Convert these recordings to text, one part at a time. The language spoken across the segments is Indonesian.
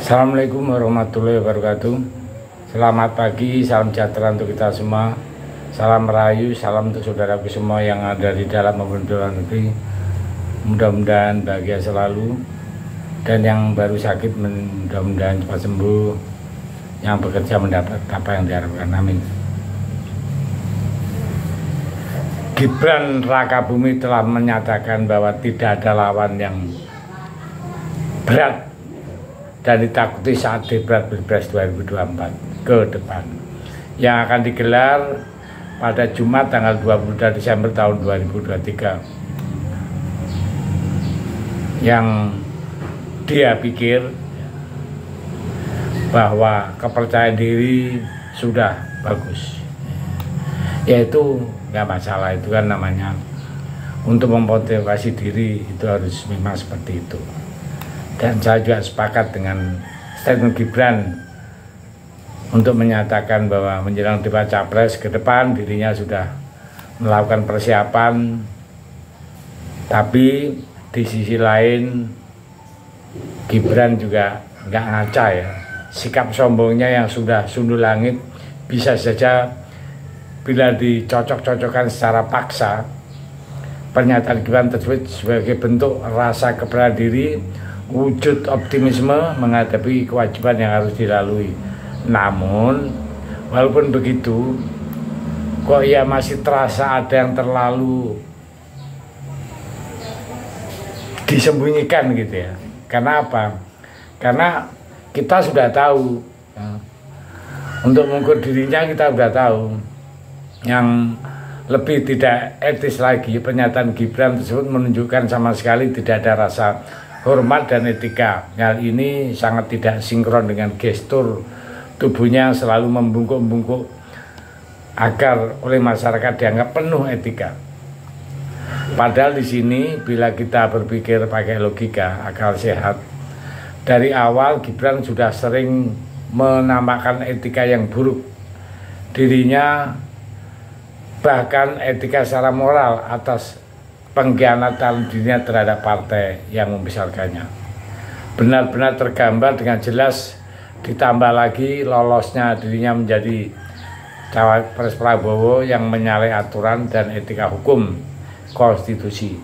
Assalamualaikum warahmatullahi wabarakatuh. Selamat pagi, salam sejahtera untuk kita semua. Salam merayu, salam untuk saudaraku semua yang ada di dalam maupun di luar negeri. Mudah-mudahan bahagia selalu. Dan yang baru sakit mudah-mudahan cepat sembuh. Yang bekerja mendapat apa yang diharapkan. Amin. Gibran Rakabumi telah menyatakan bahwa tidak ada lawan yang berat dan ditakuti saat debat Pilpres 2024 ke depan yang akan digelar pada Jumat tanggal 22 Desember tahun 2023, yang dia pikir bahwa kepercayaan diri sudah bagus, yaitu nggak masalah, itu kan namanya untuk memotivasi diri itu harus memang seperti itu. Dan saya juga sepakat dengan statement Gibran untuk menyatakan bahwa menjelang debat capres ke depan dirinya sudah melakukan persiapan, tapi di sisi lain Gibran juga nggak ngaca ya. Sikap sombongnya yang sudah sundul langit bisa saja bila dicocok-cocokkan secara paksa, pernyataan Gibran tersebut sebagai bentuk rasa kepercayaan diri, wujud optimisme menghadapi kewajiban yang harus dilalui. Namun walaupun begitu, kok ya masih terasa ada yang terlalu disembunyikan gitu ya. Karena apa? Karena kita sudah tahu ya, untuk mengukur dirinya kita sudah tahu. Yang lebih tidak etis lagi, pernyataan Gibran tersebut menunjukkan sama sekali tidak ada rasa hormat dan etika. Hal ini sangat tidak sinkron dengan gestur tubuhnya yang selalu membungkuk-bungkuk agar oleh masyarakat dianggap penuh etika. Padahal di sini bila kita berpikir pakai logika, akal sehat, dari awal Gibran sudah sering menampakkan etika yang buruk dirinya, bahkan etika secara moral atas pengkhianatan dirinya terhadap partai yang membesarkannya. Benar-benar tergambar dengan jelas, ditambah lagi lolosnya dirinya menjadi cawapres Prabowo yang menyalahi aturan dan etika hukum konstitusi.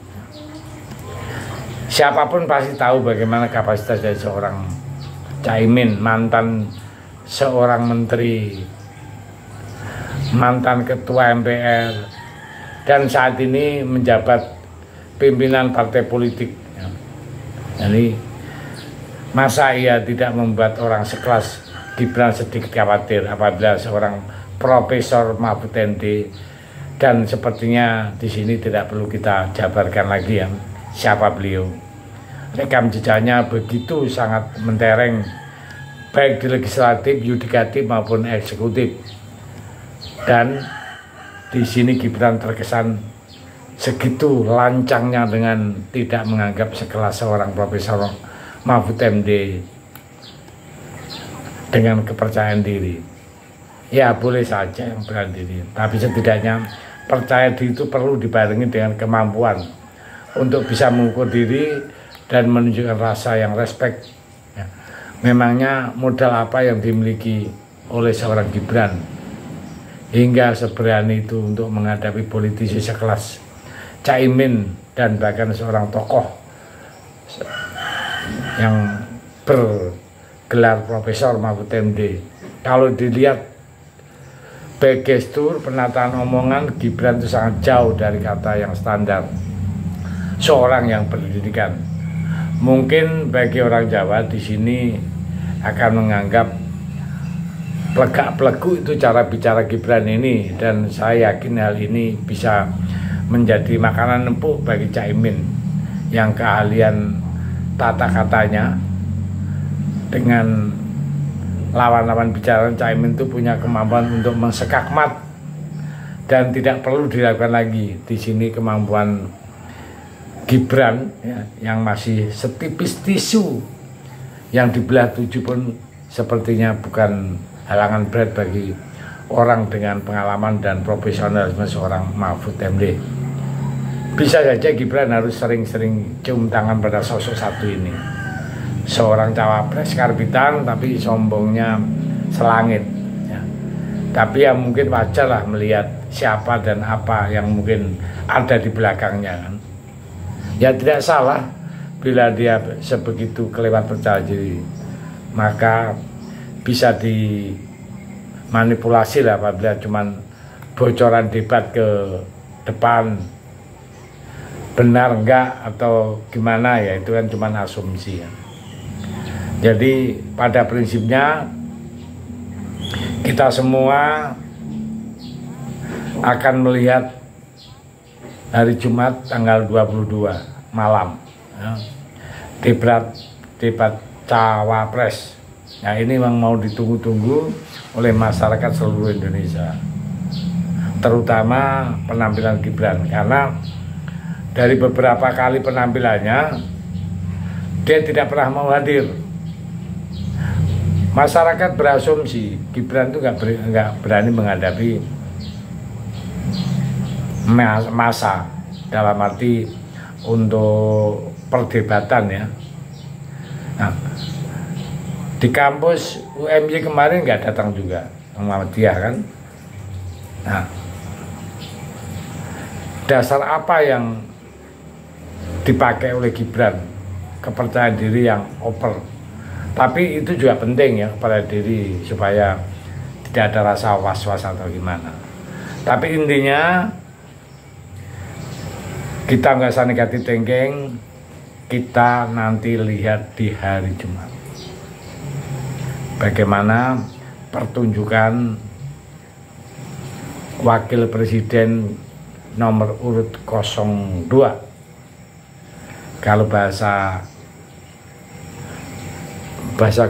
Siapapun pasti tahu bagaimana kapasitas dari seorang Caimin, mantan seorang menteri, mantan ketua MPR, dan saat ini menjabat pimpinan partai politik. Jadi masa ia tidak membuat orang sekelas Gibran sedikit khawatir apabila seorang Profesor Mahfud MD, dan sepertinya di sini tidak perlu kita jabarkan lagi ya siapa beliau. Rekam jejaknya begitu sangat mentereng, baik di legislatif, yudikatif maupun eksekutif. Dan di sini Gibran terkesan segitu lancangnya dengan tidak menganggap sekelas seorang Profesor Mahfud MD dengan kepercayaan diri. Ya boleh saja yang berani diri, tapi setidaknya percaya diri itu perlu dibarengi dengan kemampuan untuk bisa mengukur diri dan menunjukkan rasa yang respect. Ya. Memangnya modal apa yang dimiliki oleh seorang Gibran hingga seberani itu untuk menghadapi politisi sekelas Caimin dan bahkan seorang tokoh yang bergelar Profesor Mahfud MD. Kalau dilihat baik gestur, penataan omongan, Gibran itu sangat jauh dari kata yang standar seorang yang berpendidikan. Mungkin bagi orang Jawa di sini akan menganggap plegak-plegu itu cara bicara Gibran ini, dan saya yakin hal ini bisa menjadi makanan empuk bagi Caimin yang keahlian tata katanya dengan lawan-lawan bicara. Caimin itu punya kemampuan untuk mensekakmat dan tidak perlu dilakukan lagi. Di sini kemampuan Gibran ya, yang masih setipis tisu yang dibelah 7 pun sepertinya bukan halangan berat bagi orang dengan pengalaman dan profesionalisme seorang Mahfud MD. Bisa saja Gibran harus sering-sering cium tangan pada sosok satu ini. seorang cawapres karbitan tapi sombongnya selangit ya. Tapi ya mungkin wajar lah melihat siapa dan apa yang mungkin ada di belakangnya kan. Ya tidak salah bila dia sebegitu kelewat percaya diri, maka bisa dimanipulasi lah apabila cuman bocoran debat ke depan benar enggak atau gimana, ya itu kan cuman asumsi ya. Jadi pada prinsipnya kita semua akan melihat hari Jumat tanggal 22 malam ya, debat cawapres. Nah ini memang mau ditunggu-tunggu oleh masyarakat seluruh Indonesia, terutama penampilan Gibran, karena dari beberapa kali penampilannya dia tidak pernah mau hadir. Masyarakat berasumsi Gibran itu nggak berani menghadapi massa dalam arti untuk perdebatan ya. Nah, di kampus UMY kemarin nggak datang juga Muhammadiyah kan. Nah, dasar apa yang dipakai oleh Gibran? Kepercayaan diri yang over. Tapi itu juga penting ya kepada diri supaya tidak ada rasa was-was atau gimana. Tapi intinya kita nggak usah negatif thinking, kita nanti lihat di hari Jumat bagaimana pertunjukan wakil presiden nomor urut 02. Kalau bahasa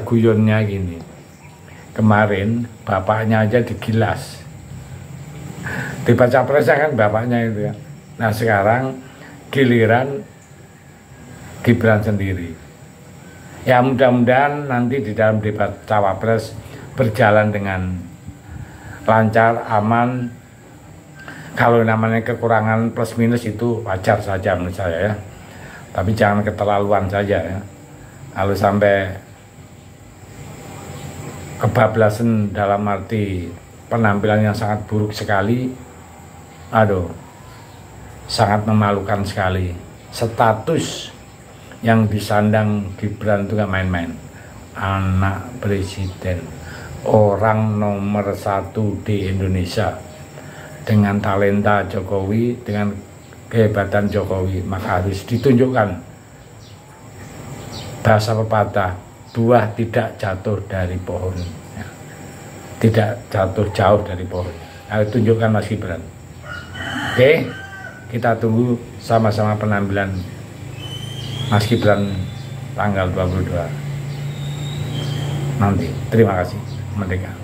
guyonnya gini, kemarin bapaknya aja digilas, dibaca presnya kan bapaknya itu ya. Nah sekarang giliran Gibran sendiri. Ya mudah-mudahan nanti di dalam debat cawapres berjalan dengan lancar, aman. Kalau namanya kekurangan plus minus itu wajar saja menurut saya ya, tapi jangan keterlaluan saja ya. Kalau sampai kebablasan dalam arti penampilan yang sangat buruk sekali, aduh, sangat memalukan sekali. Status yang disandang Gibran itu gak main-main. Anak presiden, orang nomor 1 di Indonesia, dengan talenta Jokowi, dengan kehebatan Jokowi, maka harus ditunjukkan. Bahasa pepatah, buah tidak jatuh dari pohon ya. Tidak jatuh jauh dari pohon. Ayo tunjukkan Mas Gibran. Oke, kita tunggu sama-sama penampilan Mas Gibran tanggal 22 nanti. Terima kasih. Merdeka.